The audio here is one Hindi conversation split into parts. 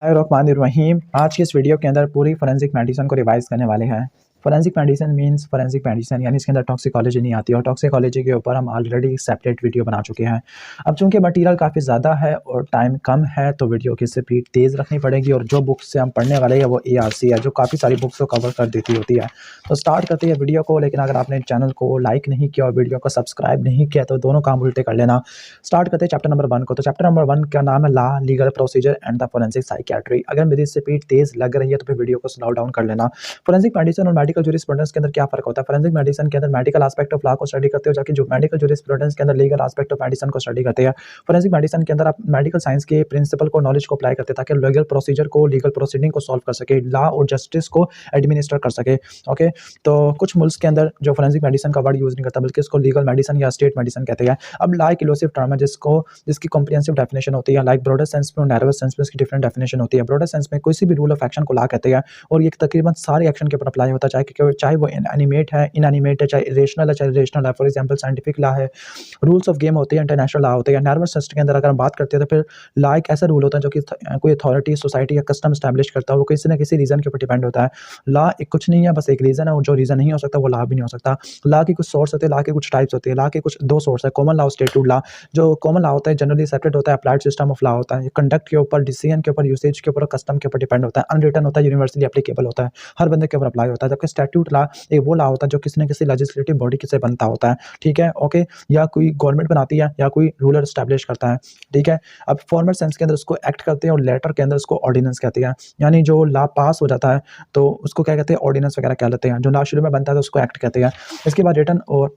रहीम। आज की इस वीडियो के अंदर पूरी फोरेंसिक मेडिसिन को रिवाइज करने वाले हैं। Forensic medicine means forensic medicine यानी इसके अंदर टॉक्सिकोलॉजी नहीं आती और टॉक्सिकोलॉजी के ऊपर हम ऑलरेडी सेपरेट वीडियो बना चुके हैं। अब चूंकि मटेरियल काफ़ी ज़्यादा है और टाइम कम है तो वीडियो की स्पीड तेज़ रखनी पड़ेगी और जो बुक्स से हम पढ़ने वाले हैं वो ARC है जो काफ़ी सारी बुक्स को कवर कर देती होती है। तो स्टार्ट करते हैं वीडियो को, लेकिन अगर आपने चैनल को लाइक नहीं किया और वीडियो को सब्सक्राइब नहीं किया तो दोनों काम उल्टे कर लेना। स्टार्ट करते हैं चैप्टर नंबर 1 को। तो चैप्टर नंबर 1 का नाम है law, legal procedure and the forensic psychiatry. अगर मेरी स्पीड तेज़ लग रही है तो फिर वीडियो को स्लो डाउन कर लेना। फोरेंसिक मेडिसिन और मेडिकल जूरिस्प्रूडेंस के अंदर क्या फ़र्क होता है? फोरेंसिक मेडिसिन के अंदर मेडिकल एस्पेक्ट ऑफ लॉ को स्टडी करते हो, जबकि जो मेडिकल जूरिस्प्रूडेंस के अंदर लीगल एस्पेक्ट ऑफ मेडिसिन को स्टडी करते हैं। फोरेंसिक मेडिसिन के अंदर आप मेडिकल साइंस के प्रिंसिपल को, नॉलेज को अप्लाई करते हैं ताकि लीगल प्रोसीजर को, लीगल प्रोसीडिंग को सॉल्व कर सके, लॉ और जस्टिस को एडमिनिस्टर कर सके। ओके, तो कुछ मुल्क के अंदर जो फोरेंसिक मेडिसिन का वर्ड यूज़ नहीं करता बल्कि इसको लीगल मेडिसिन या स्टेट मेडिसिन कहते हैं। अब लॉ एक इलूसिव टर्म है जिसकी कॉम्प्रिहेंसिव डेफिनेशन होती है। लाइक ब्रॉडर सेंस में और नैरो सेंस में इसकी डिफरेंट डेफिनेशन होती है। ब्रॉडर सेंस में किसी भी रूल ऑफ एक्शन को लॉ कहते हैं और ये तकरीबन सारे एक्शन के ऊपर अप्लाई होता है, चाहे वो एनिमेट है, इनएनिमेट है, चाहे इरेशनल है, चाहे रेशनल है। फॉर एग्जांपल साइंटिफिक लॉ है, रूल्स ऑफ गेम होते हैं, इंटरनेशनल लॉ होते हैं। नर्वस सिस्टम के अंदर अगर हम बात करते हैं तो फिर लॉ एक ऐसा रूल होता है जो कि कोई अथॉरिटी, सोसाइटी या कस्टम स्टैब्लिश करता है, वो किसी न किसी रीजन के ऊपर डिपेंड होता है। लॉ एक कुछ नहीं है, बस एक रीजन है और जो रीजन नहीं हो सकता वो लॉ भी नहीं हो सकता। लॉ की कुछ सोर्स होते हैं, लॉ के कुछ टाइप्स होते हैं। लॉ के कुछ दो सोर्स है, कॉमन लॉ और स्टैट्यूट लॉ। जो कॉमन लॉ होता है जनरली सेपरेट होता है, अप्लाइड सिस्टम ऑफ लॉ होता है, कंडक्ट के ऊपर, डिसीजन के ऊपर, यूसेज के ऊपर, कस्टम के ऊपर डिपेंड होता है। अनरिटन होता है, यूनिवर्सली एप्लीकेबल होता है, हर बंदे के ऊपर अप्लाई होता है। जबकि स्टैट्यूट लॉ एक वो लॉ होता है जो किसी न किसी लेजिस्लेटिव बॉडी से बनता होता है, ठीक है, ओके, या कोई गवर्नमेंट बनाती है या कोई रूलर स्टैब्लिश करता है, ठीक है। अब फॉर्मल सेंस के अंदर उसको एक्ट करते हैं और लेटर के अंदर उसको ऑर्डिनेंस कहते हैं। यानी जो लॉ पास हो जाता है तो उसको क्या कहते हैं, ऑर्डिनेंस वगैरह कह लेते हैं। जो लॉ शुरू में बनता है तो उसको एक्ट कहते हैं। इसके बाद रिटन और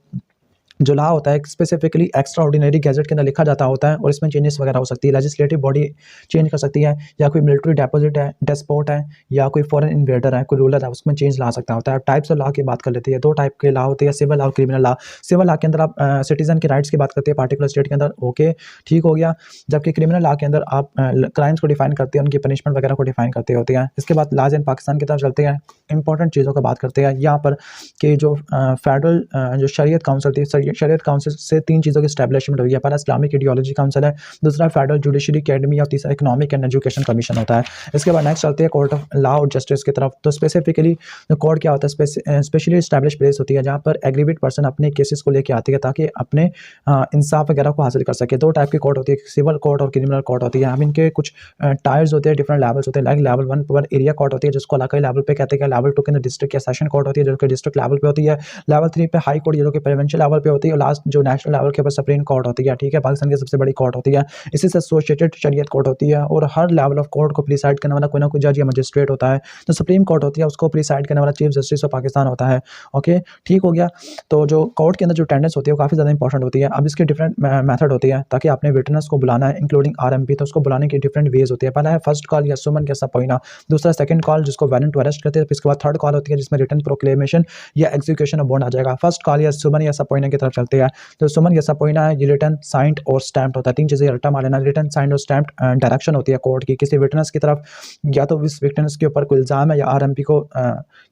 जो लॉ होता है स्पेसिफिकली एक्स्ट्रा ऑर्डिनरी गैजेट के अंदर लिखा जाता होता है और इसमें चेंजेस वगैरह हो सकती है। लेजिस्लेटिव बॉडी चेंज कर सकती है, या कोई मिलिट्री डेपोजिट है, डेस्पोट है, या कोई फॉरेन इन्वेडर है, कोई रूलर है, उसमें चेंज ला सकता होता है। टाइप्स ऑफ लॉ की बात कर लेते हैं। दो टाइप के लॉ होते हैं, सिविल लॉ और क्रिमिनल लॉ। सिविल लॉ के अंदर आप सिटीजन के राइट्स की बात करते हैं पार्टिकुलर स्टेट के अंदर, ओके, ठीक हो गया। जबकि क्रिमिनल लॉ के अंदर आप क्राइम्स को डिफाइन करते हैं, उनकी पनिशमेंट वगैरह को डिफाइन करते होते हैं। इसके बाद लॉज इन पाकिस्तान की तरफ चलते हैं, इंपॉर्टेंट चीज़ों का बात करते हैं यहाँ पर कि जो फेडरल जो शरीयत काउंसिल थी, शरीयत काउंसिल से तीन चीज़ों की स्टैब्लिशमेंट हुई है। पहला इस्लामिक आइडियोलॉजी काउंसिल है, दूसरा फेडरल जुडिशरी अकेडमी और तीसरा इकोनॉमिक एंड एजुकेशन कमीशन होता है। इसके बाद नेक्स्ट चलते हैं कोर्ट ऑफ लॉ और जस्टिस की तरफ। तो स्पेसिफिकली कोर्ट क्या होता है, स्पेशली स्टैब्लिश प्लेस होती है जहाँ पर एग्रीवेट पर्सन अपने केसेस को लेकर आती है ताकि अपने इंसाफ वगैरह को हासिल कर सके। दो टाइप की कोर्ट होती है, सिविल कोर्ट और क्रिमिनल कोर्ट होती है। अब इनके कुछ टायर्स होते हैं, डिफरेंट लेवल्स होते हैं। लाइक लेवल 1 पर एरिया कोर्ट होती है जिसको इलाकाई लेवल पे कहते हैं। लेवल 2 के अंदर डिस्ट्रिक्ट या सेशन कोर्ट होती है जो कि डिस्ट्रिक्ट लेवल पे होती है। लेवल 3 पे हाई कोर्ट जो कि प्रोविंशियल लेवल पे होती है और लास्ट जो नेशनल लेवल के ऊपर सुप्रीम कोर्ट होती है, ठीक है, पाकिस्तान की सबसे बड़ी कोर्ट होती है। इसी से एसोसिएटेड शरीयत कोर्ट होती है और हर लेवल ऑफ कोर्ट को प्रिसाइड करने वाला कोई ना कोई जज या मजिस्ट्रेट होता है। जो सुप्रीम कोर्ट होती है उसको प्रिसाइड करने वाला चीफ जस्टिस ऑफ पाकिस्तान होता है, ओके, ठीक हो गया। तो जो कोर्ट के अंदर जो अटेंडेंस होती है वो काफ़ी ज़्यादा इंपॉर्टेंट होती है। अब इसकी डिफरेंट मेथड होती है ताकि आपने विटनेस को बुलाना है इंक्लूडिंग RMP, तो उसको बुलाने की डिफरेंट वेज होती है। पहला है फर्स्ट कॉल या सुमन या सबपोइना, दूसरा सेकंड कॉल जिसको वारंट टू अरेस्ट करते हैं, फिर इसके बाद थर्ड कॉल होती है जिसमें रिटन प्रोक्लेमेशन या एग्जीक्यूशन ऑफ बॉन्ड आ जाएगा। फर्स्ट कॉल या सुमन या सबपोइना की तरफ चलते हैं। तो सुमन या सबपोइना है, ये रिटन, साइंड और स्टैम्प्ड होता है। तीन चीज़ें रट्टा मार लेना, रिटन, साइंड और स्टैम्प्ड डायरेक्शन होती है कोर्ट की किसी विटनेस की तरफ, या तो इस विटनेस के ऊपर कोई इल्ज़ाम है या RMP को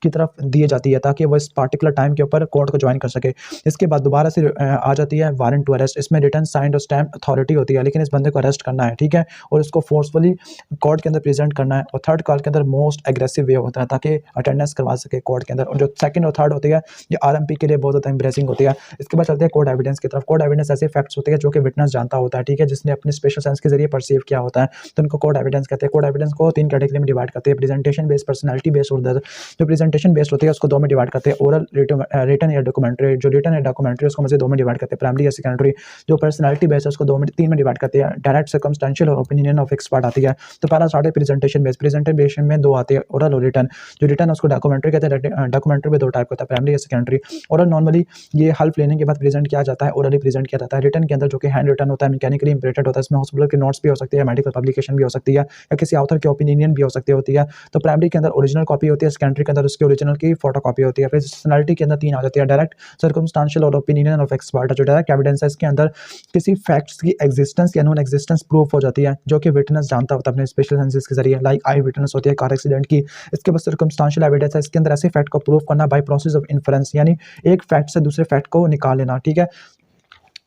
की तरफ दी जाती है ताकि वो इस पार्टिकुलर टाइम के ऊपर कोर्ट को ज्वाइन कर सके। इसके बाद दोबारा से आ जाती है वारंट टू अरेस्ट। इसमें रिटन, साइंड और स्टैम्प अथॉरिटी होती है, लेकिन इस बंदे को अरेस्ट करना है, ठीक है, और इसको फोर्सफुली कोर्ट के अंदर प्रेजेंट करना है। और थर्ड कॉल के अंदर मोस्ट एग्रेसिव वे होता है ताकि अटेंडेंस करवा सके कोर्ट के अंदर। और जो सेकंड और थर्ड होती है ये RMP के लिए बहुत ज़्यादा एम्ब्रेसिंग होती है। इसके बाद चलते हैं कोर्ट एविडेंस की तरफ। कोर्ट एविडेंस ऐसे फैक्ट्स होते हैं जो कि विटनेस जानता होता है, ठीक है, जिसने अपने स्पेशल सेंस के जरिए परसीव किया होता है, तो उनको कोर्ट एविडेंस कहते हैं। कोर्ट एविडेंस को तीन कैटेगरी में डिवाइड करते हैं, प्रेजेंटेशन बेस्ड, पर्सनैलिटी बेस्ड और जो प्रेजेंटेशन बेस्ड होती है उसको दो में डिवाइड करते हैं, ओरल, रिटन या डॉक्यूमेंट्री। जो रिटन या डॉक्यूमेंट्री उसको मज़े दो में डिवाइड करते हैं, प्राइमरी या सेकेंडरी। जो पर्सनैलिटी बेस्ड है उसको तीन में डिवाइड करते हैं, डायरेक्ट, सर्कमस्टेंशियल और ओपिनियन ऑफ एक्सपर्ट आती है। तो पहला स्टार्ट है प्रेजेंटेशन बेस्ड। प्रेजेंटेशन में दो आते हैं, ओरल और रिटन। जो रिटन है उसको डॉक्यूमेंट्री कहते हैं। डॉक्यूमेंट्री में दो टाइप होता है, प्राइमरी या सेकेंडरी। ओरल नॉर्मली ये हेल्प लेने के बाद प्रेजेंट किया जाता है, ओरली प्रेजेंट किया जाता है। रिटन के अंदर जो कि हैंड रिटन होता है, मैकेनिकली इंप्रिंटेड होता है, इसमें हॉस्पिटल के नोट्स भी हो सकती है, मेडिकल पब्लिकेशन भी हो सकती है, या किसी ऑथर की ओपिनियन भी हो सकती होती है। तो प्राइमरी के अंदर ओरिजिनल कॉपी होती है, सेकेंडरी के अंदर उसकी ओरिजिनल की फोटो कॉपी होती है। फिर पर्सनैलिटी के अंदर तीन आ जाती है, डायरेक्ट, सर्कमस्टेंशियल और ओपिनियन ऑफ एक्सपर्ट। जो डायरेक्ट एविडेंस है इसके अंदर किसी फैक्ट्स की एग्जिस्टेंस या नॉन एग्जिस्टेंस प्रूफ हो जाती है जो कि विटनेस जानता होता है अपने स्पेशल सेंसेस के जरिए, लाइक आई विटनेस होती है कार एक्सीडेंट की। इसके बाद सर्कमस्टेंशियल एविडेंस है, इसके अंदर ऐसे फैक्ट को प्रूफ करना बाय प्रोसेस ऑफ इन्फरेंस, यानी एक फैक्ट से दूसरे फैक्ट को निकाल लेना, ठीक है।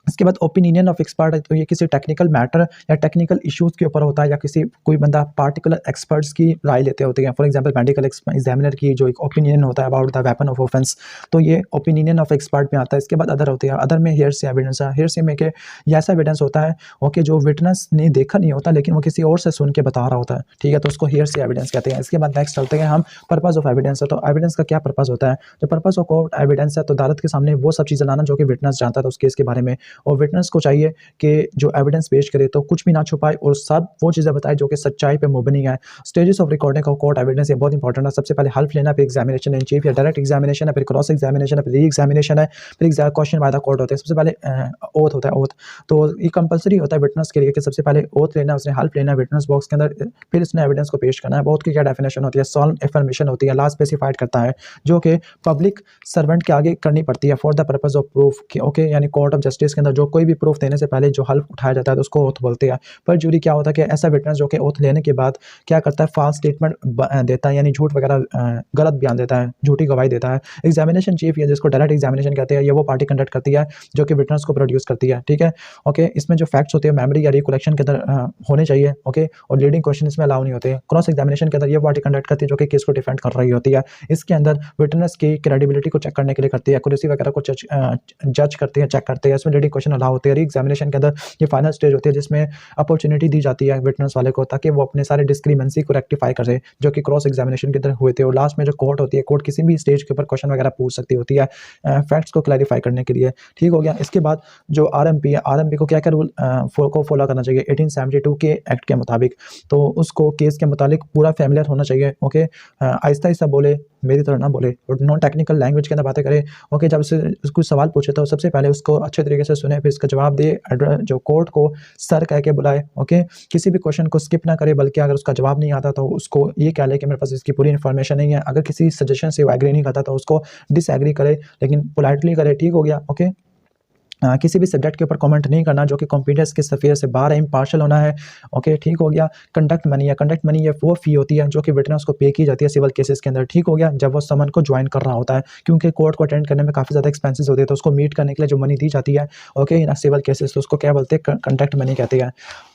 इसके बाद ओपिनियन ऑफ एक्सपर्ट है, तो ये किसी टेक्निकल मैटर या टेक्निकल इश्यूज़ के ऊपर होता है, या किसी कोई बंदा पार्टिकुलर एक्सपर्ट्स की राय लेते होते हैं। फॉर एग्जांपल मेडिकल एग्जामिनर की जो एक ओपिनियन होता है about the weapon of offence, तो ये ओपिनियन ऑफ एक्सपर्ट में आता है। इसके बाद अदर होते हैं, अदर में हेयरसे एविडेंस है। हेयरसे में के ये ऐसा एविडेंस होता है ओके, जो विटनेस ने देखा नहीं होता लेकिन वो किसी और से सुन के बता रहा होता है, ठीक है, तो उसको हेयरसे एविडेंस कहते हैं। इसके बाद नेक्स्ट चलते हैं हम पर्पस ऑफ एविडेंस है। तो एविडेंस का क्या पर्पस होता है? जो पर्पस ऑफ कोर्ट एविडेंस है, तो अदालत के सामने वो सब चीज़ें लाना जो कि विटनेस जानता था उस केस के बारे में, और विटनेस को चाहिए कि जो एविडेंस पेश करे तो कुछ भी ना छुपाए और सब वो चीज़ें बताए जो कि सच्चाई पे मुबनी है। Stages of recording of court evidence ये बहुत इंपॉर्टेंट है। सबसे पहले हल्फ लेना, फिर एग्जामिनेशन इन चीफ या डायरेक्ट एग्जामिनेशन है, फिर क्रॉस एग्जामिनेशन है, फिर री एग्जामिनेशन है, फिर क्वेश्चन बाय द कोर्ट होते हैं। सबसे पहले ओथ होता है, ओथ तो ये कंपलसरी होता है विटनेस के लिए कि सबसे पहले ओथ लेना, उसने हल्फ लेना विटनेस बॉक्स के अंदर, फिर इसने एविडेंस को पेश करना है। ओथ की क्या डेफिनेशन होती है? सॉल्व एफर्मेशन होती है, लॉ स्पेसिफाइड करता है, जो कि पब्लिक सर्वेंट के आगे करनी पड़ती है for the purpose of proof. Okay, यानी कोर्ट ऑफ जस्टिस के अंदर जो कोई भी प्रूफ देने से पहले जो हल्फ उठाया जाता है तो उसको ओथ बोलते हैं। पर जूरी क्या होता है कि ऐसा विटनेस जो कि ओथ लेने के बाद क्या करता है? फॉल्स स्टेटमेंट देता है, यानी झूठ वगैरह गलत बयान देता है, झूठी गवाही देता है। एग्जामिनेशन चीफ या जिसको डायरेक्ट एग्जामिनेशन कहते हैं, ये वो पार्टी कंडक्ट करती है जो कि विटनेस को प्रोड्यूस करती है, ठीक है। ओके, इसमें जो फैक्ट्स होते हैं मेमोरी या रिकलेक्शन के अंदर होने चाहिए, ओके, और लीडिंग क्वेश्चन इसमें अलाउ नहीं होते। क्रॉस एग्जामिनेशन के अंदर ये पार्टी कंडक्ट करती है जो कि केस को डिफेंड कर रही होती है। इसके अंदर विटनेस की क्रेडिबिलिटी को चेक करने के लिए करती है, एक्यूरेसी वगैरह को जज करते हैं, चेक करते हैं। इसमें लीडिंग क्वेश्चन अलाउ होते हैं। री एग्जामिनेशन के अंदर ये फाइनल स्टेज होती है जिसमें अपॉर्चुनिटी दी जाती है विटनेस वाले को ताकि वो अपने सारे डिस्क्रिमेंसी को रेक्टिफाई करे जो कि क्रॉस एग्जामिनेशन के अंदर हुए थे। और लास्ट में जो कोर्ट होती है, कोर्ट किसी भी स्टेज के ऊपर क्वेश्चन वगैरह पूछ सकती होती है फैक्ट्स को क्लैरिफाई करने के लिए, ठीक हो गया। इसके बाद जो आरएमपी है, आरएमपी को क्या क्या रूल को फॉलो करना चाहिए 1872 के एक्ट के मुताबिक, तो उसको केस के मुताबिक पूरा फैमिलियर होना चाहिए। ओके, आहिस्ता आहिस्ता बोले, मेरी तरह ना बोले, और नॉन टेक्निकल लैंग्वेज के अंदर बातें करे। ओके, जब से उसको सवाल पूछे तो सबसे पहले उसको अच्छे तरीके से सुने, फिर इसका जवाब दे, जो कोर्ट को सर कह के बुलाए। ओके, किसी भी क्वेश्चन को स्किप ना करे, बल्कि अगर उसका जवाब नहीं आता तो उसको ये कह ले कि मेरे पास इसकी पूरी इन्फॉर्मेशन नहीं है। अगर किसी सजेशन से वो एग्री नहीं करता तो उसको डिसएग्री करे, लेकिन पोलाइटली करे, ठीक हो गया। ओके, किसी भी सब्जेक्ट के ऊपर कमेंट नहीं करना जो कि कॉम्पिटेंस के स्फीयर से बाहर है, इम्पार्शियल होना है। ओके, ठीक हो गया। कंडक्ट मनी है, कंडक्ट मनी ये वो फी होती है जो कि विटनेस को पे की जाती है सिविल केसेस के अंदर, ठीक हो गया, जब वो समन को ज्वाइन कर रहा होता है, क्योंकि कोर्ट को अटेंड करने में काफ़ी ज़्यादा एक्सपेंसेस होते हैं, तो उसको मीट करने के लिए जो मनी दी जाती है ओके इन सिविल केसेस, तो उसको क्या बोलते हैं? कंडक्ट मनी कहते हैं।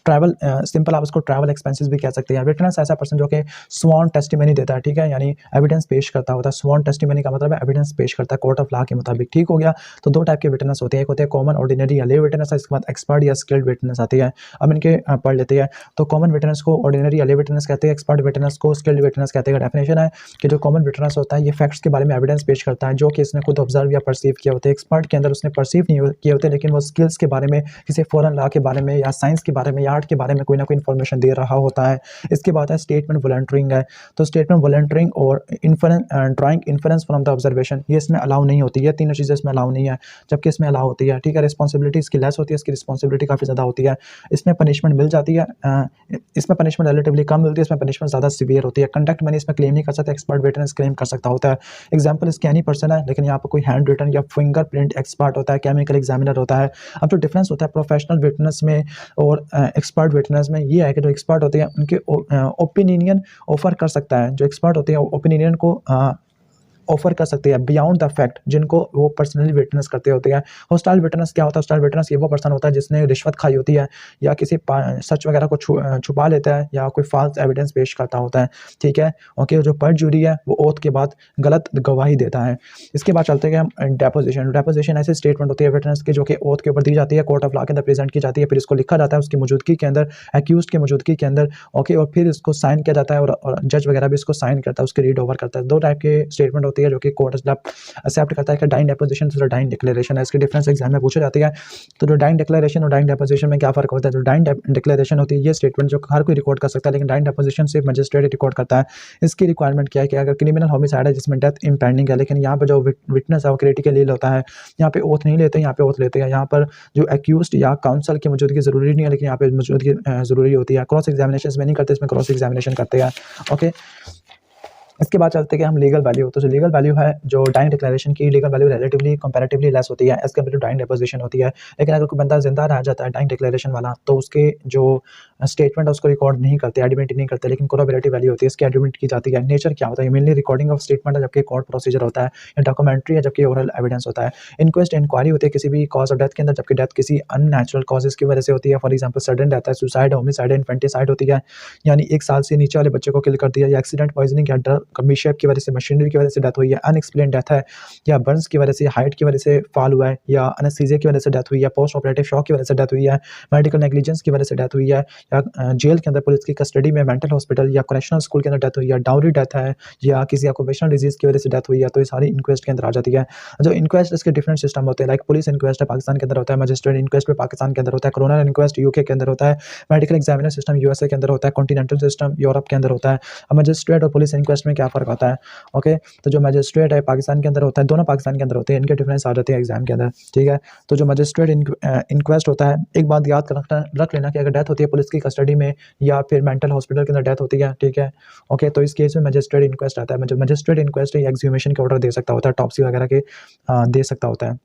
ट्रैवल, सिंपल आप उसको ट्रैवल एक्सपेंसेस भी कह सकते हैं। विटनेस ऐसा पर्सन जो कि स्वॉन टेस्टिमनी देता है, ठीक है, यानी एविडेंस पेश करता होता है। स्वॉन टेस्टिमनी का मतलब है एविडेंस पेश करता है कोर्ट ऑफ लॉ के मुताबिक, ठीक हो गया। तो दो टाइप के विटनेस होते हैं, एक होते हैं कॉमन ऑर्डिनरी या ले विटनेस, इसके बाद एक्सपर्ट या स्किल्ड विटनेस आती है। अब इनके पढ़ लेते हैं। तो कॉमन विटनेस को ऑर्डिनरी या ले विटनेस कहते हैं, एक्सपर्ट विटनेस को स्किल्ड विटनेस कहते हैं। डेफिनेशन है कि जो कॉमन विटनेस होता है ये फैक्ट्स के बारे में एविडेंस पेश करता है जो कि इसने खुद ऑब्जर्व या परसीव किए होते हैं। एक्सपर्ट के अंदर उसने परसीव नहीं किए होते, लेकिन वो स्किल्स के बारे में, किसी फॉरेन लॉ के बारे में या साइंस के बारे में या आर्ट के बारे में कोई ना कोई इन्फॉर्मेशन दे रहा होता है। इसके बाद है स्टेटमेंट वॉलंटियरिंग है। तो स्टेटमेंट वॉलंटियरिंग और drawing inference from the observation ये इसमें अलाउ नहीं होती है। तीनों चीज़ें इसमें अलाउ नहीं है, जबकि इसमें अलाउ होती है, ठीक है। रिस्पॉन्सिबिलिटी इसकी लेस होती है, इसकी रिस्पॉन्सिबिलिटी काफ़ी ज़्यादा होती है। इसमें पनिशमेंट मिल जाती है, इसमें पनिशमेंट रिलेटिवली कम मिलती है, इसमें पनिशमेंट ज़्यादा सीवियर होती है। कंडक्ट मनी इसमें क्लेम नहीं कर सकता, एक्सपर्ट विटनेस क्लेम कर सकता होता है। एग्जाम्पल इसके एनी पर्सन है, लेकिन यहाँ पर कोई हैंड रिटन या फिंगरप्रिंट एक्सपर्ट होता है, केमिकल एग्जामिनर होता है। अब जो डिफरेंस होता है प्रोफेशनल विटनेस में और एक्सपर्ट विटनेस में ये है कि जो एक्सपर्ट होते हैं उनके ओपिनियन ऑफर कर सकता है, जो एक्सपर्ट होते हैं ओपिनियन को ऑफर कर सकते हैं बियॉन्ड द फैक्ट, जिनको वो पर्सनली विटनेस करते होते हैं। हॉस्टाइल विटनेस क्या होता है? हॉस्टाइल विटनेस ये वो पर्सन होता है जिसने रिश्वत खाई होती है या किसी सच वगैरह को छुपा लेता है या कोई फॉल्स एविडेंस पेश करता होता है, ठीक है। ओके, जो परजुरी है वो ओथ के बाद गलत गवाही देता है। इसके बाद चलते हैं हम डेपोजिशन। डेपोजिशन ऐसे स्टेटमेंट होती है विटनेस की जो कि ओथ के ऊपर दी जाती है, कोर्ट ऑफ लॉ के अंदर प्रेजेंट की जाती है, फिर इसको लिखा जाता है उसकी मौजूदगी के अंदर, एक्यूज की मौजूदगी के अंदर। ओके, और फिर इसको साइन किया जाता है और जज वगैरह भी इसको साइन करता है, उसकी रीड ओवर करता है। दो टाइप के स्टेटमेंट होती है जो कि कोर्ट एक्सेप्ट करता है कि डाइंग डेपोजिशन और डाइंग डिक्लेरेशन है। इसकी डिफरेंस एग्जाम में पूछी जाती है। तो जो डाइंग डिक्लेरेशन और डाइंग डेपोजिशन में क्या फर्क होता है? जो डाइंग डिक्लेरेशन होती है ये स्टेटमेंट जो हर कोई रिकॉर्ड कर सकता है, लेकिन डाइंग डेपोजिशन सिर्फ मजिस्ट्रेट रिकॉर्ड करता है। इसकी रिक्वायरमेंट क्या है कि अगर क्रिमिनल होमिसाइड है जिसमें डेथ इम्पेंडिंग है, लेकिन यहाँ पर जो विटनेस है वो क्रिटिकल इल होता है, यहाँ पे ओथ नहीं लेते, यहाँ पे ओथ लेते हैं। यहाँ पर जो एक्यूज्ड या काउंसल की मौजूदगी जरूरी नहीं है, लेकिन यहाँ पे मौजूदगी जरूरी होती है। क्रॉस एग्जामिनेशन में नहीं करते, इसमें क्रॉस एग्जामिनेशन करते हैं। ओके, इसके बाद चलते हैं कि हम लीगल वैल्यू, तो जो लीगल वैल्यू है, जो डाइंग डिक्लेरेशन की legal value relatively comparatively less होती है as compare to dying deposition होती है। लेकिन अगर कोई बंदा ज़िंदा रह जाता है डाइंग डिक्लेरेशन वाला, तो उसके जो स्टेटमेंट है उसको रिकॉर्ड नहीं करते, एडमिट नहीं करते, लेकिन कोरोबोरेटिव वैल्यू होती है, इसकी एडमिट की जाती है। नेचर क्या होता है? मेनली रिकॉर्डिंग ऑफ स्टेटमेंट है, जबकि कोर्ट प्रोसीजर होता है, या डॉक्यूमेंट्री है, जबकि ओरल एविडेंस होता है। इंक्वेस्ट इंक्वायरी होती है किसी भी कॉज़ ऑफ डेथ के अंदर, जबकि डेथ किसी अननेचुरल कॉजेज़ की वजह से होती है। फॉर एग्जांपल सडन डेथ है, सुसाइड, होमिसाइड, इन्फेंटिसाइड होती है, यानी 1 साल से नीचे वाले बच्चे को किल कर दिया, या एक्सीडेंट, पॉइज़निंग या ड्रग मिसहैप की वजह से, मशीनरी की वजह से डेथ हुई है, अनएक्सप्लेन्ड डेथ है, या बर्न्स की वजह से, हाइट की वजह से फॉल हुआ है, या एनेस्थीसिया की वजह से डेथ हुई है, पोस्ट ऑपरेटिव शॉक की वजह से डेथ हुई है, मेडिकल नेग्लिजेंस की वजह से डेथ हुई है, या जेल के अंदर पुलिस की कस्टडी में मेंटल हॉस्पिटल या करेक्शनल स्कूल के अंदर डेथ हुई है, डाउरी डेथ है, या किसी ऑक्यूपेशनल डिजीज़ की वजह से डेथ हुई है, तो ये सारी इंक्वेस्ट के अंदर आ जाती है। जो इंक्वेस्ट, इसके डिफरेंट सिस्टम होते हैं, लाइक पुलिस इंक्वेस्ट है पाकिस्तान के अंदर होता है, मजिस्ट्रेट इंक्वेस्ट भी पाकिस्तान के अंदर होता है, क्रोनल इंक्वेस्ट यूके के अंदर होता है, मेडिकल एग्जामिनर सिस्टम यूएसए के अंदर होता है, कॉन्टिनेंटल सिस्टम यूरोप के अंदर होता है। अब मजिस्ट्रेट और पुलिस इंक्वेस्ट में क्या फ़र्क होता है? ओके, तो जो मजिस्ट्रेट है पाकिस्तान के अंदर होता है, दोनों पाकिस्तान के अंदर होते हैं, इनके डिफरेंस आ जाते हैं एग्जाम के अंदर, ठीक है। तो जो मजिस्ट्रेट इंक्वेस्ट होता है, एक बात याद रख लेना कि अगर डेथ होती है पुलिस की कस्टडी में या फिर मेंटल हॉस्पिटल के अंदर डेथ होती है, ठीक है, ओके, तो इस केस में मजिस्ट्रेट इंक्वेस्ट आता है। जो मजिस्ट्रेट इंक्वेस्ट है, एक्सह्यूमेशन के ऑर्डर दे सकता होता है, टॉप्सी वगैरह के दे सकता होता है।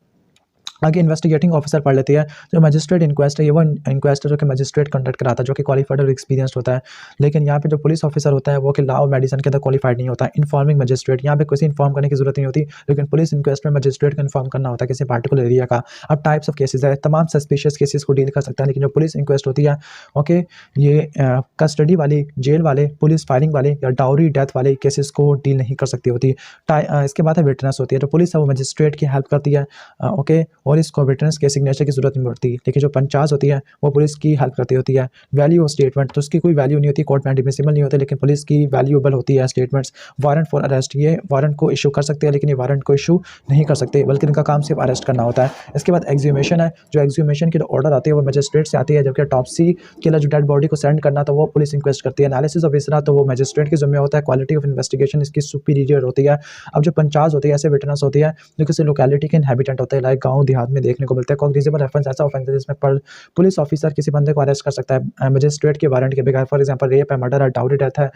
आगे इन्वेस्टिगेटिंग ऑफिसर पढ़ लेते हैं। जो मजिस्ट्रेट इंक्वेस्ट है, ये वो इंक्वेस्ट है जो कि मजिस्ट्रेट कंडक्ट कराता है, जो कि क्वालिफाइड और एक्सपीरियंस्ड होता है। लेकिन यहाँ पे जो पुलिस ऑफिसर होता है वो कि लॉ और मेडिसिन के अंदर क्वालिफाइड नहीं होता। इन्फॉर्मिंग मजिस्ट्रेट, यहाँ पे किसी इन्फॉर्म करने की जरूरत नहीं होती, लेकिन पुलिस इंक्वेस्ट में मजिस्ट्रेट को इन्फॉर्म करना होता है किसी पार्टिकुलर एरिया का। अब टाइप्स ऑफ केसेस है, तमाम सस्पिशियस केसेस को डील कर सकता है, लेकिन जो पुलिस इंक्वेस्ट होती है, ओके, ये कस्टडी वाली, जेल वाले, पुलिस फायरिंग वाले या डाउरी डेथ वाले केसेस को डील नहीं कर सकती होती। इसके बाद है विटनेस होती है, जो पुलिस है वो मजिस्ट्रेट की हेल्प करती है, ओके, और इसको विटनेस के सिग्नेचर की जरूरत नहीं पड़ती। लेकिन जो पंचायत होती है वो पुलिस की हेल्प करती होती है। वैल्यू ऑफ स्टेटमेंट, तो उसकी कोई वैल्यू नहीं होती, कोर्ट में एडमिसिबल नहीं होते, लेकिन पुलिस की वैल्यूएबल होती है स्टेटमेंट्स। वारंट फॉर अरेस्ट, ये वारंट को इशू कर सकते हैं, लेकिन ये वारंट को इशू नहीं कर सकते, बल्कि इनका काम सिर्फ अरेस्ट करना होता है। इसके बाद एक्सह्यूमेशन है, जो एक्सह्यूमेशन की ऑर्डर आती है वो मजिस्ट्रेट से आती है, जबकि टॉप्सी के लिए जो डेड बॉडी को सेंड करना तो वो पुलिस इंक्वेस्ट करती है। एनालिसिस ऑफ इसरा तो वो मजिस्ट्रेट की जिम्मे होता है। क्वालिटी ऑफ इन्वेस्टिगेशन इसकी सुपीरियर होती है। अब जो पंचायत होती है, ऐसे विटनेस होती है जो किसी लोकेलिटी के इनहेबिटेंट होते हैं, लाइक गाँव देहात में देखने को मिलता है। कॉग्निजेबल ऑफेंस ऐसा ऑफेंस है जिसमें पुलिस ऑफिसर किसी बंदे को अरेस्ट कर सकता है मजिस्ट्रेट के वारंट के बगैर। फॉर एग्जांपल रेप है, मर्डर है, डाउरी डेथ है,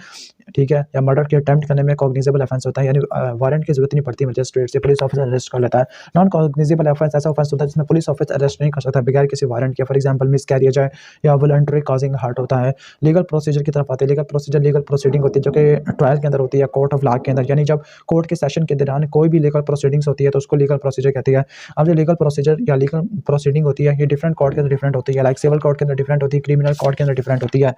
ठीक है, या मर्डर के अटेम्प्ट करने में कॉग्निजेबल ऑफेंस होता है, यानी वारंट की जरूरत नहीं पड़ती मजिस्ट्रेट से, पुलिस ऑफिसर अरेस्ट कर लेता है। नॉन कॉग्निजेबल ऑफेंस ऐसा ऑफेंस होता है जिसमें पुलिस ऑफिसर अरेस्ट नहीं कर सकता बगैर किसी वारंट के। फॉर एग्जांपल मिसकैरेज है या वॉलंटरी कॉजिंग हार्ट होता है। लीगल प्रोसीजर की तरफ आते हैं। लीगल प्रोसीजर लीगल प्रोसीडिंग होती है जो कि ट्रायल के अंदर होती है, कोर्ट ऑफ लॉ के अंदर, यानी जब कोर्ट के सेशन के दौरान कोई भी लीगल प्रोसीडिंग्स होती है तो उसको लीगल प्रोसीजर कहती है। अब जो लीगल प्रोसीजर या लीगल प्रोसीडिंग होती है, ये डिफरेंट कोर्ट के अंदर डिफरेंट होती है, लाइक सिविल कोर्ट के अंदर डिफरेंट होती है, क्रिमिनल कोर्ट के अंदर डिफरेंट होती है।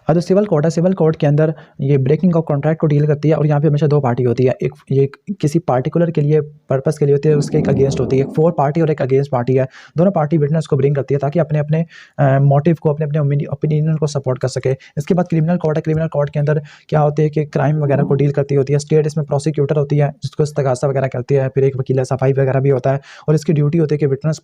और जो सिविल कोर्ट है, सिविल कोर्ट के अंदर ये ब्रेकिंग ऑफ कॉन्ट्रैक्ट को डील करती है, और यहाँ पे हमेशा दो पार्टी होती है। एक ये किसी पार्टिकुलर के लिए पर्पस के लिए होती है, उसके एक अगेंस्ट होती है। एक फोर पार्टी और एक अगेंस्ट पार्टी है। दोनों पार्टी विटनेस को ब्रिंग करती है ताकि अपने अपने मोटिव को, अपने अपने ओपिनियन को सपोर्ट कर सके। इसके बाद क्रिमिनल कोर्ट है। क्रिमिनल कोर्ट के अंदर क्या होती है कि क्राइम वगैरह को डील करती होती है। स्टेट इसमें प्रोसिक्यूटर होती है जिसको इस्तगासा वगैरह करती है, फिर एक वकील सफाई वगैरह भी होता है, और इसकी ड्यूटी होती है कि विटनेस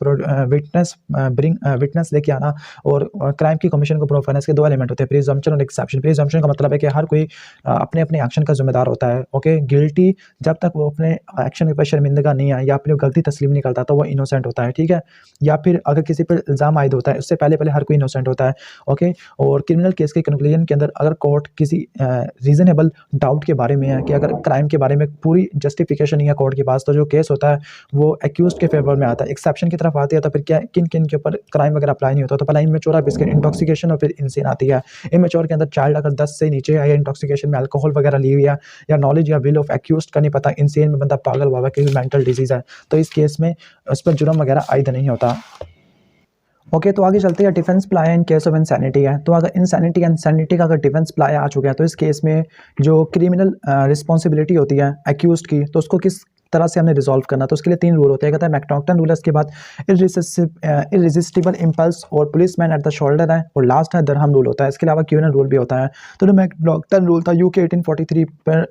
लेके आना और क्राइम की कमीशन को प्रूव करना। इसके दो एलिमेंट होते हैं, प्रिजम्पशन और एक्सेप्शन। प्रिजम्पशन का मतलब है कि हर कोई अपने अपने एक्शन का जिम्मेदार होता है, ओके। गिल्टी जब तक वो अपने एक्शन के ऊपर शर्मिंदगा नहीं है या अपनी गलती तस्लीम नहीं करता तो वो इनोसेंट होता है, ठीक है। या फिर अगर किसी पर इल्ज़ाम आयद होता है उससे पहले पहले हर कोई इनोसेंट होता है, ओके। और क्रिमिनल केस के कंक्लूजन के अंदर अगर कोर्ट किसी रीजनेबल डाउट के बारे में है कि अगर क्राइम के बारे में पूरी जस्टिफिकेशन नहीं है कोर्ट के पास, तो जो केस होता है वो एक्यूज्ड के फेवर में आता है। एक्सेप्शन की तरफ आती है तो फिर क्या किन किन के ऊपर क्राइम वगैरह अप्लाई नहीं होता, तो पहला इमेच्योर है, फिर इंटॉक्सिकेशन और फिर इंसेन आती है। इमेच्योर के अंदर चाइल्ड अगर 10 से नीचे है या इंटॉक्सिकेशन में अल्कोहल वगैरह ली हुई है या नॉलेज या विल ऑफ एक्यूज्ड का नहीं पता, इंसेन में बंदा पागल हुआ है, किसी मेंटल डिजीज है, तो इस केस में उस पर जुर्म वगैरह आयद नहीं होता। ओके, तो आगे चलते हैं। Defence Playa in case of insanity है। तो अगर इंसैनिटी इंसैनिटी का अगर डिफेंस प्लाया आ चुका है तो इस केस में जो क्रिमिनल रिस्पॉन्सिबिलिटी होती है एक्यूज्ड की, तो उसको किस तरह से हमने रिजॉल्व करना, तो उसके लिए 3 रूल होते हैं। कहता है मैकडॉक्टन रूल है, इसके बाद इररेसिस्टिबल इंपल्स और पुलिसमैन एट द शोल्डर है, और लास्ट है दरहम रूल होता है। इसके अलावा क्यूनन रूल भी होता है। तो जो मैकडॉक्टन रूल था यूके 1843 पर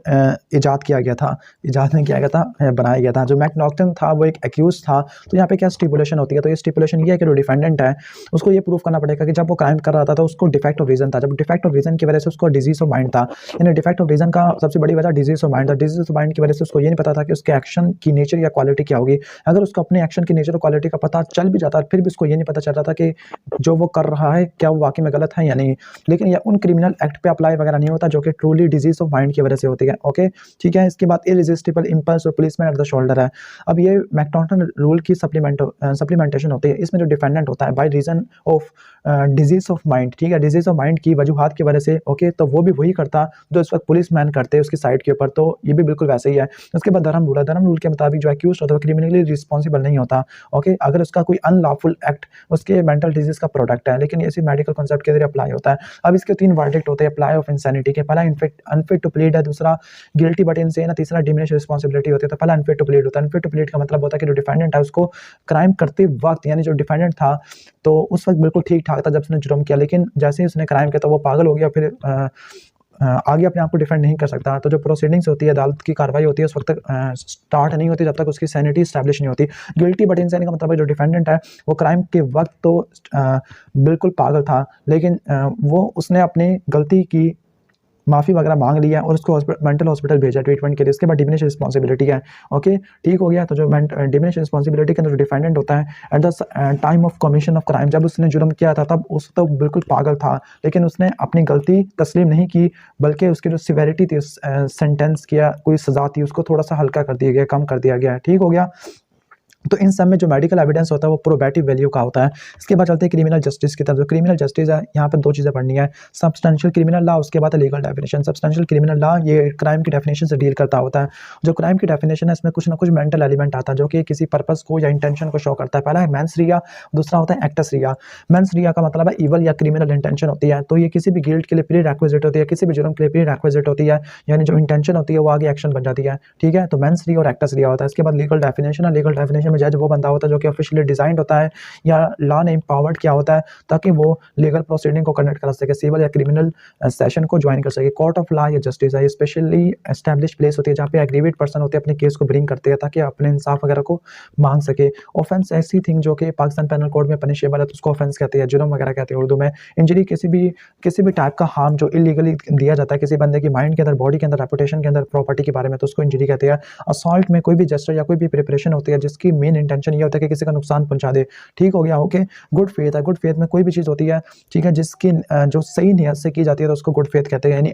इजाद किया गया था, इजाद नहीं किया गया था, बनाया गया था। जो मैकडॉक्टन था वो एक एक्यूज था। तो यहाँ पे क्या स्टिपुलेशन होती है, तो ये स्टिपुलेशन ये है कि जो डिफेंडेंट है उसको ये प्रूव करना पड़ेगा कि जब वो क्राइम कर रहा था तो उसको डिफेक्ट ऑफ रीजन था। जब डिफेक्ट ऑफ रीजन की वजह से उसको डिजीज ऑफ माइंड था, यानी डिफेक्ट ऑफ रीजन का सबसे बड़ी वजह डिजीज ऑफ माइंड था। डिजीज ऑफ माइंड की वजह से उसको ये नहीं पता था कि उसके एक्शन की नेचर या क्वालिटी क्या होगी। अगर उसको अपने एक्शन की नेचर और क्वालिटी का पता चल भी जाता है, फिर भी उसको ये नहीं पता चल रहा था कि जो वो कर रहा है, क्या वो वाक़ई में गलत है या नहीं। लेकिन ये उन क्रिमिनल एक्ट पे अप्लाई वगैरह नहीं होता जो कि ट्रूली डिज़ीज़ ऑफ माइंड की वजह से होती है। ओके, ठीक है। इसके बाद इर्रेसिस्टिबल इम्पल्स और पुलिसमैन एट द शोल्डर है। अब ये मैकडॉनल्ड रूल की सप्लीमेंटेशन होती है। इसमें जो डिफेंडेंट होता है by reason of disease of mind, ठीक है, डिज़ीज़ ऑफ माइंड की वजूहात की वजह से, ओके, तो वो भी वही करता जो इस वक़्त पुलिसमैन करते हैं उसकी साइड के ऊपर, तो ये भी बिल्कुल वैसे ही है। उसके बाद धर्म रूल है। धर्म रूल के मुताबिक जो एक्यूज़्ड होता है वो क्रिमिनली रिस्पॉन्सिबल नहीं होता, ओके, अगर उसका कोई अनलॉफुल एक्ट उसके मेंटल डिजीज़ का प्रोडक्ट है, लेकिन ये सिर्फ मेडिकल कांसेप्ट के ज़रिए अप्लाई होता है। अब इसके 3 वर्डिक्ट होते हैं अप्लाई ऑफ इंसैनिटी के। पहला अनफिट टू प्लीड है, दूसरा गिल्टी बट इनसेन है, तीसरा डिमिनिश रिस्पॉन्सिबिलिटी होती है। तो पहला अनफिट टू प्लीड होता है। अनफिट टू प्लीड का मतलब होता है कि जो डिफेंडेंट है उसको क्राइम करते वक़्त, यानी जो डिफेंडेंट था तो उस वक़्त बिल्कुल ठीक-ठाक था जब उसने जुर्म किया, लेकिन जैसे ही उसने क्राइम किया तो वो पागल हो गया, फिर आगे अपने आप को डिफेंड नहीं कर सकता। तो जो प्रोसीडिंग्स होती है, अदालत की कार्रवाई होती है, उस वक़्त तक स्टार्ट नहीं होती जब तक उसकी सैनिटी एस्टैब्लिश नहीं होती। गिल्टी बट इनसेन का मतलब है जो डिफेंडेंट है वो क्राइम के वक़्त तो बिल्कुल पागल था, लेकिन वो उसने अपनी गलती की माफ़ी वगैरह माँग ली है और उसको मेंटल हॉस्पिटल भेजा ट्रीटमेंट के लिए। इसके बाद डिमिनिश रिस्पॉन्सिबिलिटी है, ओके, ठीक हो गया। तो जो डिमिनिश रिस्पॉन्सिबिलिटी के अंदर जो डिफेंडेंट होता है at the time of commission of crime, जब उसने जुर्म किया था तब उस तो बिल्कुल पागल था, लेकिन उसने अपनी गलती तस्लीम नहीं की, बल्कि उसकी जो सिवेरिटी थी उस सेंटेंस की या कोई सज़ा थी उसको थोड़ा-सा हल्का कर दिया गया, कम कर दिया गया है, ठीक हो गया। तो इन सब में जो मेडिकल एविडेंस होता है वो प्रोबेटिव वैल्यू का होता है। इसके बाद चलते हैं क्रिमिनल जस्टिस की तरफ। जो क्रिमिनल जस्टिस है, यहाँ पर 2 चीज़ें पढ़नी है, सब्सटेंशियल क्रिमिनल लॉ, उसके बाद legal definition. Substantial criminal law ये क्राइम की डेफिनेशन से डील करता होता है। जो क्राइम की डेफिनेशन है इसमें कुछ ना कुछ मेंटल एलिमेंट आता है जो कि किसी पर्पस को या इंटेंशन को शो करता है। पहला है मेंस रिया, दूसरा होता है एक्टस रिया। मेंस रिया का मतलब है इवल या क्रिमिनल इंटेंशन होती है, तो ये किसी भी गिल्ट के लिए प्री रिक्विजिट होती है, किसी भी जुर्म के लिए प्री रिक्विजिट होती है, यानी जो इंटेंशन होती है वो आगे एक्शन बन जाती है, ठीक है। तो मेंस रिया और एक्टस रिया होता है। इसके बाद लीगल डेफिनेशन है। लीगल डेफिनेशन में जज वो बंदा होता है जो कि ऑफिशियली डिजाइंड होता है या लॉ ने एम्पावर्ड किया होता है ताकि वो लीगल प्रोसीडिंग को कंडक्ट कर सके, सिविल या क्रिमिनल सेशन को ज्वाइन कर सके। कोर्ट ऑफ लॉ या जस्टिस है, स्पेशली एस्टैब्लिश प्लेस होती है जहाँ पे एग्रीवेट पर्सन होते हैं अपने केस को ब्रिंग करते हैं ताकि अपने इंसाफ वगैरह को मांग सके। ऑफेंस ऐसी थिंग जो कि पाकिस्तान पेनल कोड में पनिशेबल है तो उसको ऑफेंस कहते हैं, जुर्म वगैरह कहते हैं उर्दू में। इंजरी किसी भी टाइप का हार्म जो इलीगली दिया जाता है किसी बंदे की माइंड के अंदर, बॉडी के अंदर, रेपुटेशन के अंदर, प्रॉपर्टी के बारे में, तो उसको इंजरी कहते हैं। असॉल्ट में कोई भी जेस्चर या कोई भी प्रिपरेशन होती है जिसकी मेन इंटेंशन ये होता है कि किसी का नुकसान पहुंचा दे, ठीक हो गया, ओके। गुड फेथ है। गुड फेथ में कोई भी चीज़ होती है, ठीक है, जिसकी जो सही नियत से की जाती है तो उसको गुड फेथ कहते हैं, यानी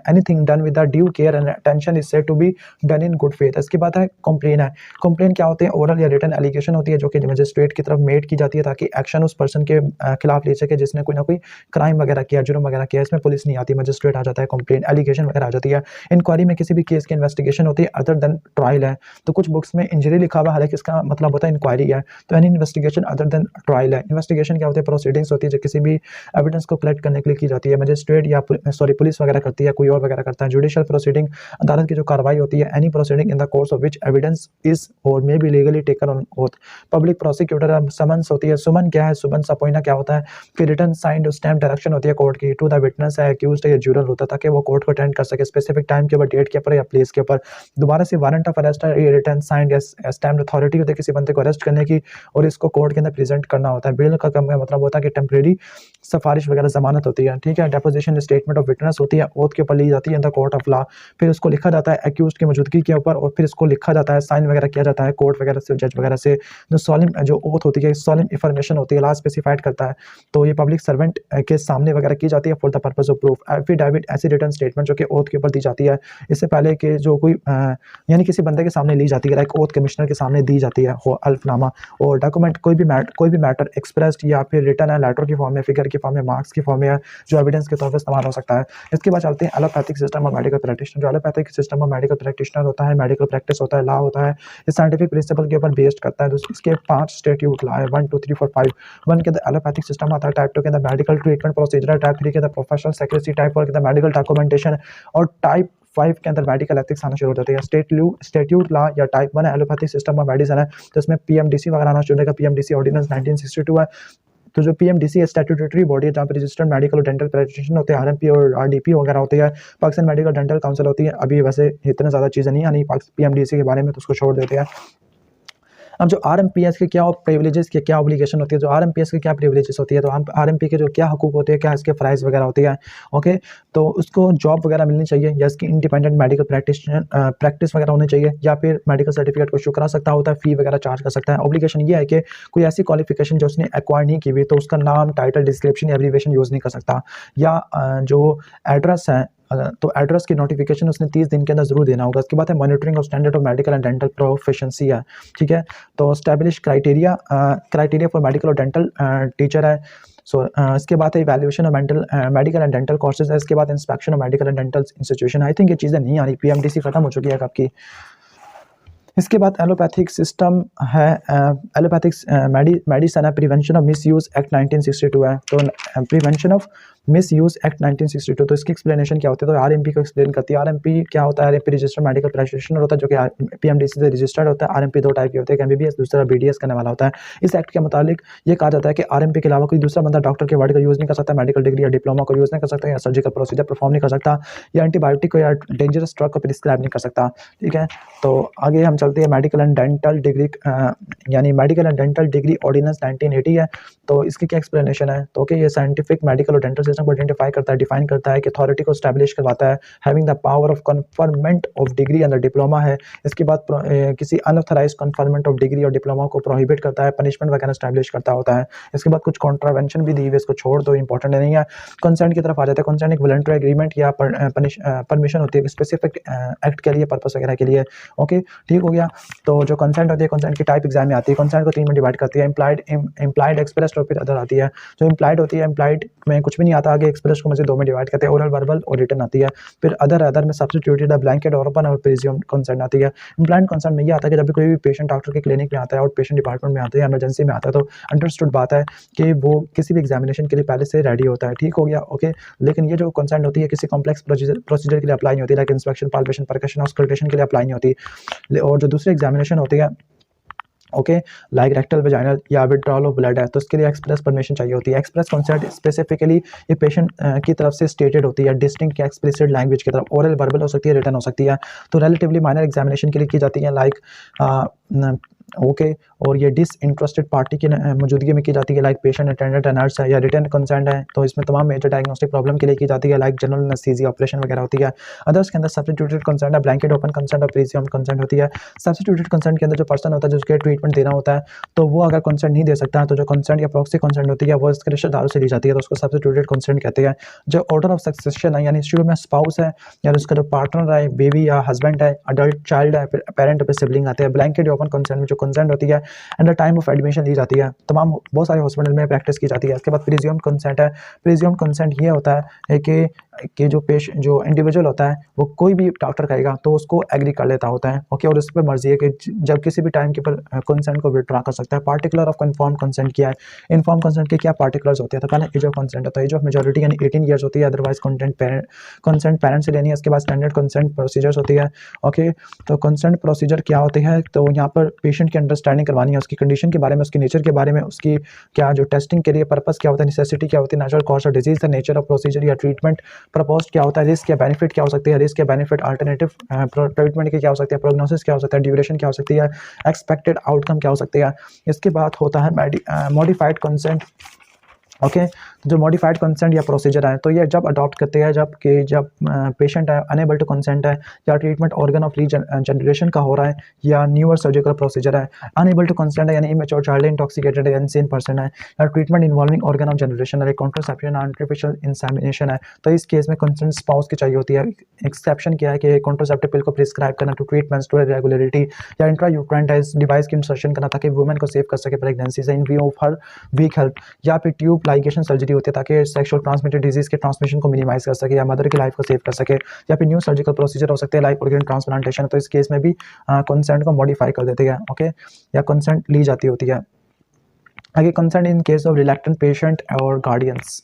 anything done with the due care and attention is said to be done in good faith. इसके बाद है कंप्लेन है। कंप्लेन क्या होते हैं? ओरल या रिटन एलिगेशन होती है जो कि मजिस्ट्रेट की तरफ मेड की जाती है ताकि एक्शन उस पर्सन के खिलाफ ले सके जिसने कोई ना कोई क्राइम वगैरह किया, जुर्म वगैरह किया। इसमें पुलिस नहीं आती, मजिस्ट्रेट आ जाता है, कंप्लेन एलिगेशन वगैरह आ जाती है। इंक्वायरी में किसी भी केस की इन्वेस्टिगेशन होती है अदर देन ट्रायल है। तो कुछ बुक्स में इंजरी लिखा हुआ है, हालांकि इसका मतलब होता है इंक्वायरी है। तो any investigation other than trial है। इन्वेस्टिगेशन क्या होती है? प्रोसीडिंग्स होती है जो किसी भी एविडेंस को कलेक्ट करने के लिए की जाती है। मजिस्ट्रेट या पुलिस वगैरह करती है, कोई और वगैरह करता है। जुडिशियल प्रोसीडिंग, अदालत की जो कार्रवाई होती है। Any proceeding in the course of which evidence is और may be legally taken on oath. Public prosecutor, summons होती है। सुमन क्या है? सुमन सपोइना क्या होता है कि रिटन साइंड स्टैम्प डायरेक्शन होती है कोर्ट की टू द विटनेस है, अक्यूज्ड है या ज्यूरल होता है ताकि वो कोर्ट को अटेंड कर सके स्पेसिफिक टाइम के ऊपर, डेट के ऊपर या प्लेस के ऊपर। दोबारा से वारंट ऑफ अरेस्ट है, ये रिटन साइंड या स्टैम्प्ड अथॉरिटी होती है किसी बंदे को अरेस्ट करने की और इसको कोर्ट के अंदर प्रेजेंट करना होता है। बेल का मतलब होता है कि टेम्परेरी सिफारिश वगैरह जमानत होती है, ठीक है। डेपोजिशन स्टेटमेंट ऑफ विटनेस होती है, ओथ के ऊपर ली जाती है in the court of law. फिर उसको लिखा जाता है एक्यूज्ड की मौजूदगी के ऊपर और फिर इसको लिखा जाता है, साइन वगैरह किया जाता है कोर्ट वगैरह से, जज वगैरह से। जो सॉलिम जो ओथ होती है, सॉलिम इंफॉर्मेशन होती है, लॉ स्पेसिफाइड करता है, तो ये पब्लिक सर्वेंट के सामने वगैरह की जाती है for the purpose of proof. Affidavit ऐसी रिटर्न स्टेटमेंट जो कि ओथ के ऊपर दी जाती है इससे पहले कि जो कोई यानी किसी बंदे के सामने ली जाती है, लाइक ओथ कमिश्नर के सामने दी जाती है अल्फनामा। और डॉक्यूमेंट कोई भी मैटर एक्सप्रेस्ड या फिर रिटर्न है, लेटर की फॉर्म में, फिगर की फॉर्म में, मार्क्स की फॉर्म में, जो एविडेंस के तौर पर इस्तेमाल हो सकता है। इसके बाद चलते हैं एलोपैथिक सिस्टम और मेडिकल प्रैक्टिशनर। जो एलोपैथिक सिस्टम और मेडिकल प्रैक्टिशनर होता है, मेडिकल प्रैक्टिस होता है, लॉ होता है, इस साइंटिफिक प्रिंसिपल के ऊपर बेस्ड करता है। इसके 5 स्टेट्यूट लॉ है, 1 2 3 4 5। 1 के अंदर एलोपैथिक सिस्टम आता है, टाइप 2 के अंदर मेडिकल ट्रीटमेंट प्रोसीजर, टाइप 3 के अंदर प्रोफेशनल सेक्रेसी, टाइप 4 के अंदर मेडिकल डॉक्यूमेंटेशन और टाइप 5 के अंदर मेडिकल एथिक्स आना शुरू हो जाते हैं। स्टेट्यूट लॉ या टाइप 1 है एलोपैथिक सिस्टम और मेडिसिन है, तो इसमें पीएमडीसी वगैरह आना शुरू होगा। पीएमडीसी ऑर्डिनेंस 1962 है। तो जो पीएमडीसी स्टैट्यूटरी बॉडी है जहाँ पे रजिस्टर्ड मेडिकल और डेंटल प्रैक्टिशनर होते हैं, आरएमपी और आरडीपी वगैरह होती है। पाकिस्तान मेडिकल डेंटल काउंसिल होती है। अभी वैसे इतने ज़्यादा चीज़ें नहीं आनी पीएमडीसी के बारे में, तो उसको छोड़ देते हैं। अब जो आरएमपीएस के क्या प्रिविलेजेस की क्या ऑब्लिगेशन होती है, जो आरएमपीएस की क्या प्रिविलेजेस होती है, तो आरएमपी के जो क्या हकूक होते हैं, क्या इसके प्राइस वगैरह होती है। ओके, तो उसको जॉब वगैरह मिलनी चाहिए, या इसकी इंडिपेंडेंट मेडिकल प्रैक्टिस वगैरह होनी चाहिए, या फिर मेडिकल सर्टिफिकेट को इशू करा सकता होता है, फी वगैरह चार्ज कर सकता है। ऑब्लिगेशन ये है कि कोई ऐसी क्वालिफिकेशन जो उसने एक्वायर नहीं की हुई, तो उसका नाम, टाइटल, डिस्क्रिप्शन या एब्रीविएशन यूज़ नहीं कर सकता। या जो एड्रेस है, तो एड्रेस की नोटिफिकेशन उसने 30 दिन के अंदर जरूर देना होगा। उसके बाद है monitoring of standard of medical and dental proficiency है, ठीक है। तो एस्टैब्लिश क्राइटेरिया फॉर मेडिकल और डेंटल टीचर है। इसके बाद है evaluation of medical and dental courses है। इसके बाद inspection of medical and dental institution. I think ये चीज़ें नहीं आ रही, पीएमडीसी खत्म हो चुकी है आपकी। इसके बाद एलोपैथिक सिस्टम है, एलोपैथिक्स मेडिसन है, prevention of miss use act 1962 है। तो prevention of miss use act 1962, तो इसकी एक्सप्लेनेशन क्या होती है, तो आरएमपी को एक्सप्लेन करती है। आरएमपी क्या होता है, आरएमपी रजिस्टर्ड मेडिकल प्रैक्टिशनर होता है, जो कि पीएमडीसी से रजिस्टर्ड होता है। आरएमपी दो टाइप के होते हैं, एमबीबीएस, दूसरा बीडीएस करने वाला होता है। इस एक्ट के मुताबिक ये कहा जाता है कि आरएमपी के अलावा कोई दूसरा बंदा डॉक्टर के वर्ड का यूज़ नहीं कर सकता, मेडिकल डिग्री या डिप्लोमा को यूज़ नहीं कर सकता, या सर्जिकल प्रोसीजर परफॉर्म नहीं कर सकता, या एंटीबायोटिक को या डेंजरस ड्रग को प्रिस्क्राइब नहीं कर सकता, ठीक है। तो आगे हम चलते हैं, मेडिकल एंड डेंटल डिग्री, यानी medical and dental degree ordinance 1980 है। तो इसकी क्या एक्सप्लेनेशन है, तो ये साइंटिफिक मेडिकल और डेंटल सिस्टम को आइडेंटिफाई करता है, डिफाइन करता है, कि अथॉरिटी को स्टैब्लिश करवाता है, having the power of conferment of degree and diploma है। इसके बाद किसी अनऑथराइज कन्फर्मेंट ऑफ डिग्री और डिप्लोमा को प्रोहिबिट करता है, पनिशमेंट वगैरह स्टैब्लिश करता होता है। इसके बाद कुछ कॉन्ट्रावेंशन भी दी हुई है, इसको छोड़ दो, इंपॉर्टेंट नहीं है। कंसेंट की तरफ आ जाता है। कंसेंट एक वॉलंटरी एग्रीमेंट या परमिशन होती है स्पेसिफिक एक्ट के लिए, पर्पस वगैरह के लिए। ओके, ठीक हो गया। तो जो कंसेंट होती है, कंसेंट की टाइप एग्जाम में आती है। कंसेंट को 3 में डिवाइड करती है, इम्प्लाइड, एक्सप्रेस और फिर अदर आती है। जो इम्प्लाइड होती है, इम्प्लाइड में कुछ भी नहीं आता, आगे एक्सप्रेस को मज़ीद 2 में डिवाइड करते हैं, ओरल, वर्बल और रिटन आती है। फिर अदर में सब्स्टिट्यूटेड ब्लैंकेट और ओपन और प्रिज्यूम्ड कंसेंट आती है। इम्प्लाइड कंसेंट में ये आता है कि जब भी कोई भी पेशेंट डॉक्टर के क्लिनिक में आता है, आउट पेशेंट डिपार्टमेंट में आता है या इमरजेंसी में आता है, तो अंडरस्टूड बात है कि वो किसी भी एग्जामिनेशन के लिए पहले से रेडी होता है, ठीक हो गया। ओके, लेकिन ये जो कंसेंट होती है किसी कॉम्प्लेक्स प्रोसीजर के लिए अप्लाई नहीं होती, like inspection, palpation, percussion, auscultation के लिए अप्लाई नहीं होती। और जो दूसरी एग्जामिनेशन होती है, ओके, लाइक रेक्टल, वेजाइनल या विड्रॉल ऑफ ब्लड है, तो इसके लिए एक्सप्रेस परमिशन चाहिए होती है। एक्सप्रेस कंसेंट स्पेसिफिकली ये पेशेंट की तरफ से स्टेटेड होती है, डिस्टिंक्ट या एक्सप्लिसिट लैंग्वेज की तरफ, ओरल, वर्बल हो सकती है, रिटन हो सकती है। तो रिलेटिवली माइनर एग्जामिनेशन के लिए की जाती है, लाइक ओके, और ये डिसइंटरेस्टेड पार्टी की मौजूदगी में की जाती है, लाइक पेशेंट, अटेंडेंट, नर्स है, या रिटर्न कंसेंट है, तो इसमें तमाम मेजर डायग्नोस्टिक प्रॉब्लम के लिए की जाती है, लाइक जनरल एनेस्थीसिया, ऑपरेशन वगैरह होती है। अदर्स के अंदर सब्स्टिट्यूटेड कंसेंट है, ब्लैंकेट, ओपन कंसेंट और प्रिज्यूम्ड कंसेंट होती है। सब्स्टिट्यूटेड कंसेंट के अंदर जो पर्सन होता है जिसके ट्रीटमेंट देना होता है, तो वो अगर कंसेंट नहीं दे सकता, तो जो कंसेंट या प्रॉक्सी कंसेंट होती है वो इसके रिश्तेदारों से ली जाती है, तो उसको सब्स्टिट्यूटेड कंसेंट कहते हैं। जो ऑर्डर ऑफ सक्सेशन है, यानी शुरू में स्पाउस है या उसका जो पार्टनर है, बेबी या हस्बैंड है, अडल्ट चाइल्ड है, फिर पेरेंट पे सिबलिंग आते हैं। ब्लैंकेट या ओपन कंसेंट में जो कंसेंट होती है and the time of admission ली जाती है, तमाम बहुत सारे हॉस्पिटल में प्रैक्टिस की जाती है। इसके बाद प्रिज्यूम्ड कंसेंट है। प्रिज्यूम्ड कंसेंट ये होता है कि जो इंडिविजुअल होता है वो कोई भी डॉक्टर कहेगा तो उसको एग्री कर लेता होता है, ओके, और उस पर मर्जी है कि जब किसी भी टाइम के पर कंसेंट को विड्रॉ कर सकता है। पार्टिकुलर ऑफ कन्फर्म कंसेंट क्या है, इन्फॉर्म कंसेंट के क्या पार्टिकुलर्स होते हैं, तो पहले एज ऑफ कंसेंट होता है, एज ऑफ मेजॉरिटी यानी 18 ईयर्स होती है, अदरवाइज कंसेंट पेरेंट्स से लेनी है। इसके बाद स्टैंडर्ड कंसेंट प्रोसीजर्स होती है, ओके। तो कंसेंट प्रोसीजर क्या होती है, तो यहाँ पर पेशेंट की अंडरस्टैंडिंग करवानी है, उसकी कंडीशन के बारे में, उसकी नेचर के बारे में, उसकी क्या जो टेस्टिंग के लिए पर्पस क्या होता है, नेसेसिटी क्या होती है, natural cause of disease, nature of procedure या ट्रीटमेंट प्रपोज क्या होता है, रिस्क या बेनिफिट क्या हो सकती है, रिस्क या बेनिफिट, अल्टरनेटिव ट्रीटमेंट की क्या हो सकती है, प्रोग्नोसिस क्या हो सकता है, ड्यूरेशन क्या हो सकती है, एक्सपेक्टेड आउटकम क्या हो सकती है। इसके बाद होता है मॉडिफाइड कंसेंट, ओके। जो मॉडिफाइड कंसेंट या प्रोसीजर है, तो ये जब अडॉप्ट करते हैं जब पेशेंट है अनेबल टू कंसेंट है, या ट्रीटमेंट ऑर्गन ऑफ रीजनरेशन का हो रहा है, या न्यूअर सर्जिकल प्रोसीजर है। अनेबल टू कंसेंट है यानी इमेच्योर चाइल्ड, इंटॉक्सिकेटेड या इनसेन पर्सन है, या treatment involving organ of generation है, कॉन्ट्रासेप्शन, आर्टिफिशियल इंसेमिनेशन है, तो इस केस में कंसेंट स्पाउस की चाहिए होती है। एक्सेप्शन क्या है कि कॉन्ट्रासेप्टिव पिल को प्रिस्क्राइब करना टू ट्रीट मेंस्ट्रुअल इरेगुलरिटी, या इंट्रायूट्राइन डिवाइस की इंसर्शन करना ताकि वुमेन को सेव कर सके प्रेगनेंसी से in view of her weak health, या फिर ट्यूब लाइगेशन सर्जरी होती है ताकि सेक्सुअल ट्रांसमिटेड डिजीज के ट्रांसमिशन को मिनिमाइज कर सके, या मदर की लाइफ को सेव कर सके, या फिर न्यू सर्जिकल प्रोसीजर हो सकते हैं लाइक ऑर्गन ट्रांसप्लांटेशन, तो इस केस में भी कंसेंट को मॉडिफाई कर देते हैं, ओके, या कंसेंट ली जाती होती है। आगे consent in case of reluctant patient और गार्डियंस,